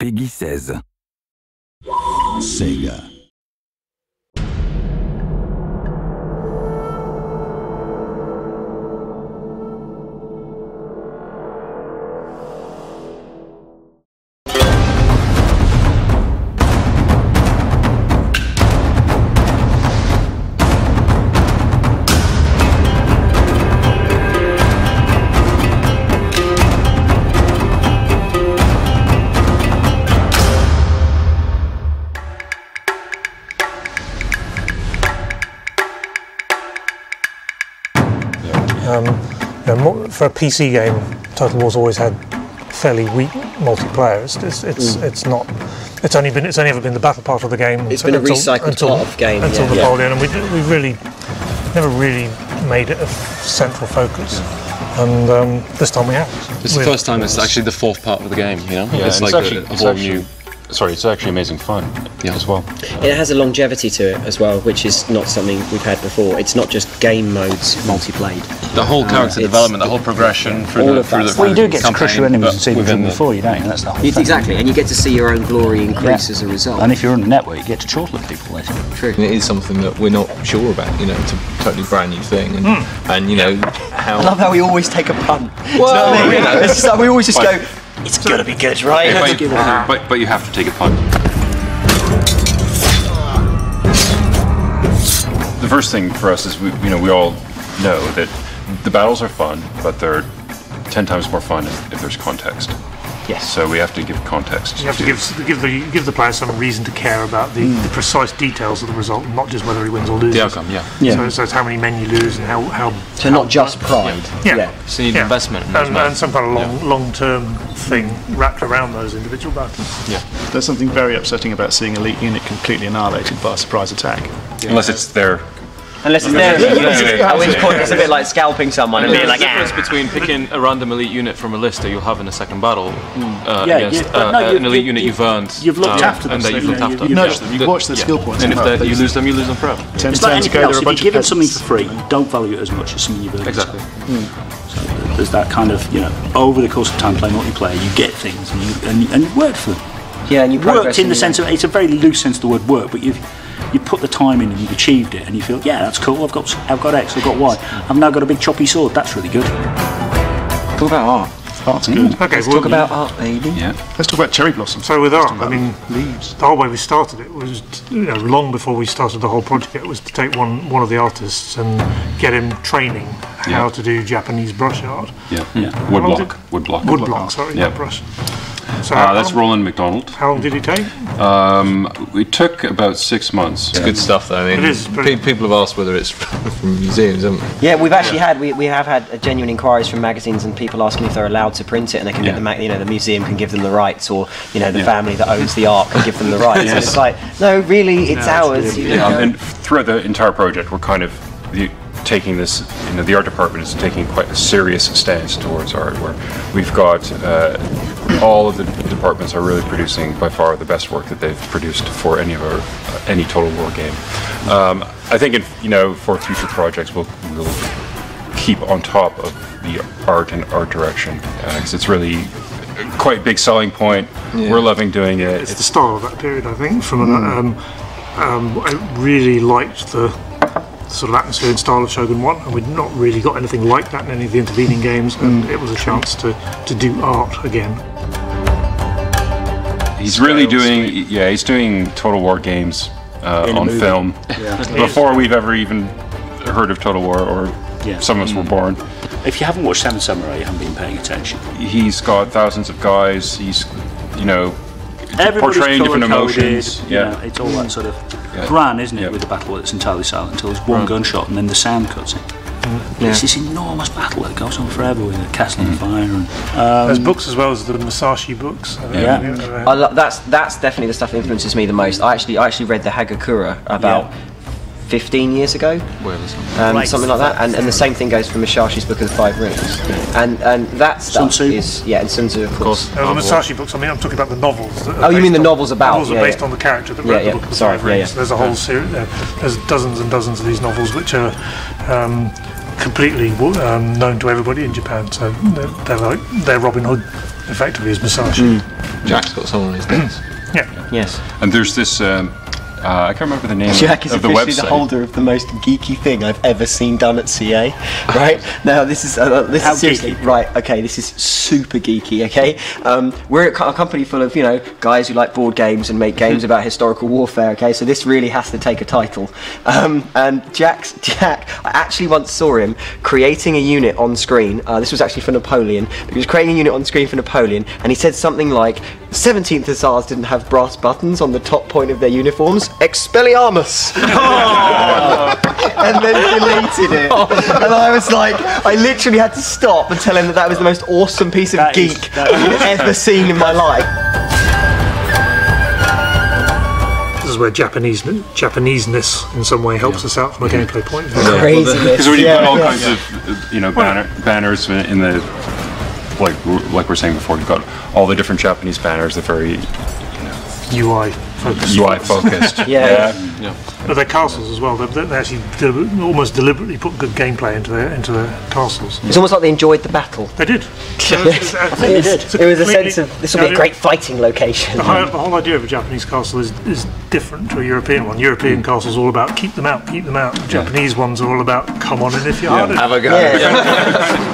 Peggy 16. Sega. For a PC game, Total War's always had fairly weak multiplayer. It's only ever been the battle part of the game. It's been a recycled part of the game until Napoleon, and we really never really made it a central focus. And this time we have. It's the first time it's actually the fourth part of the game. You know, yeah, it's like a whole new. Sorry, it's actually amazing fun as well. It has a longevity to it as well, which is not something we've had before. It's not just game modes multiplayed. The whole character development, the whole progression through the Well, you do get to crush your enemies and see them from before, you don't you? That's the whole thing. Exactly, and you get to see your own glory increase as a result. And if you're on the network, you get to chortle at people later. True. And it is something that we're not sure about, you know, it's a totally brand new thing. And you know, how... I love how we always take a punt. Well, you know, it's just like we always just go, it's gonna be good, right? Yeah, but you have to take a punt. The first thing for us is we all know that the battles are fun, but they're 10 times more fun if there's context. Yes. So we have to give context. You have to give the player some reason to care about the precise details of the result, not just whether he wins or loses. The outcome, yeah. So it's how many men you lose and how. So not just pride. Yeah. So you need investment. And some kind of long-term thing wrapped around those individual battles. Yeah. There's something very upsetting about seeing elite unit completely annihilated by a surprise attack. Unless it's their. Unless it's there, at which point it's a bit like scalping someone and being like, There's a difference between picking a random elite unit from a list that you'll have in a second battle against an elite unit you've earned. You've looked after them, and that you've looked after. You've nurtured them, you've watched their skill points. And if you lose them forever. It's like anything else, if you give them something for free, you don't value it as much as something you've earned. Exactly. So there's that kind of, over the course of time playing multiplayer, you get things and you work for them. Yeah, and you worked in the sense of, it's a very loose sense of the word work, but you put the time in and you've achieved it and you feel, yeah, that's cool, I've got X, I've got Y, I've now got a big choppy sword, that's really good. Talk about art. Art's good. Okay, let's talk about art, baby. Yeah. Let's talk about cherry blossom. So with art, I mean, leaves. The whole way we started it was, long before we started the whole project, it was to take one of the artists and get him training how to do Japanese brush art. Yeah. Woodblock. Sorry, not brush. So that's Roland McDonald. How long did it take? It took about 6 months. It's good stuff though. I mean, it is people have asked whether it's from museums, haven't they? Yeah, we've actually had we have had genuine inquiries from magazines and people asking if they're allowed to print it, and they can get the museum can give them the rights, or the family that owns the art can give them the rights. And it's like, no, really, it's ours. And throughout the entire project, we're kind of taking this, the art department is taking quite a serious stance towards art, where we've got all of the departments are really producing by far the best work that they've produced for any Total War game. I think for future projects we'll keep on top of the art and art direction, because it's really quite a big selling point. We're loving doing it. It's the start of that period, I think. I really liked the sort of atmosphere and style of Shogun 1, and we'd not really got anything like that in any of the intervening games, and it was a chance to do art again. He's really doing, he's doing Total War games on film before we've ever even heard of Total War, or some of us were born. If you haven't watched Seven Samurai, you haven't been paying attention. He's got thousands of guys. He's, portraying different emotions. It's all that sort of Gran, isn't it, with the battle that's entirely silent until there's one gunshot and then the sound cuts in. It's this enormous battle that goes on forever with a castle on fire. And, there's books as well as the Musashi books. That's definitely the stuff that influences me the most. I actually read the Hagakure about 15 years ago, something like that, and the same thing goes for Musashi's Book of the Five Rings, and that stuff is and Sun Tzu, of course. The Musashi books. I mean, I'm talking about the novels. You mean the novels about? Novels are based on the character that wrote the Book of the Five Rings. There's a whole series. There's dozens and dozens of these novels which are completely known to everybody in Japan. So they're Robin Hood effectively as Musashi. Jack's got someone on his desk. Yeah. Yes. And there's this. I can't remember the name Jack is of the officially website. the holder of the most geeky thing I've ever seen done at CA. Right now, this is seriously geeky? right. Okay, this is super geeky. Okay, we're a company full of guys who like board games and make games about historical warfare. Okay, so this really has to take a title. And Jack, I actually once saw him creating a unit on screen. This was actually for Napoleon. He was creating a unit on screen for Napoleon, and he said something like, "17th Hussars didn't have brass buttons on the top point of their uniforms. Expelliarmus!" And then deleted it. And I was like, I literally had to stop and tell him that was the most awesome piece of geek I've ever seen in my life. This is where Japaneseness in some way helps us out from a gameplay point of view. Craziness. Because when you've got all kinds of banners in the like we're saying before, you've got all the different Japanese banners. They're very UI focused. Yeah. But their castles as well. They actually almost deliberately put good gameplay into their castles. It's almost like they enjoyed the battle. They did. It was a sense of this will be a great fighting location. The whole idea of a Japanese castle is different to a European one. European castles are all about keep them out. Japanese ones are all about come on in if you're hard. Have a go. Yeah.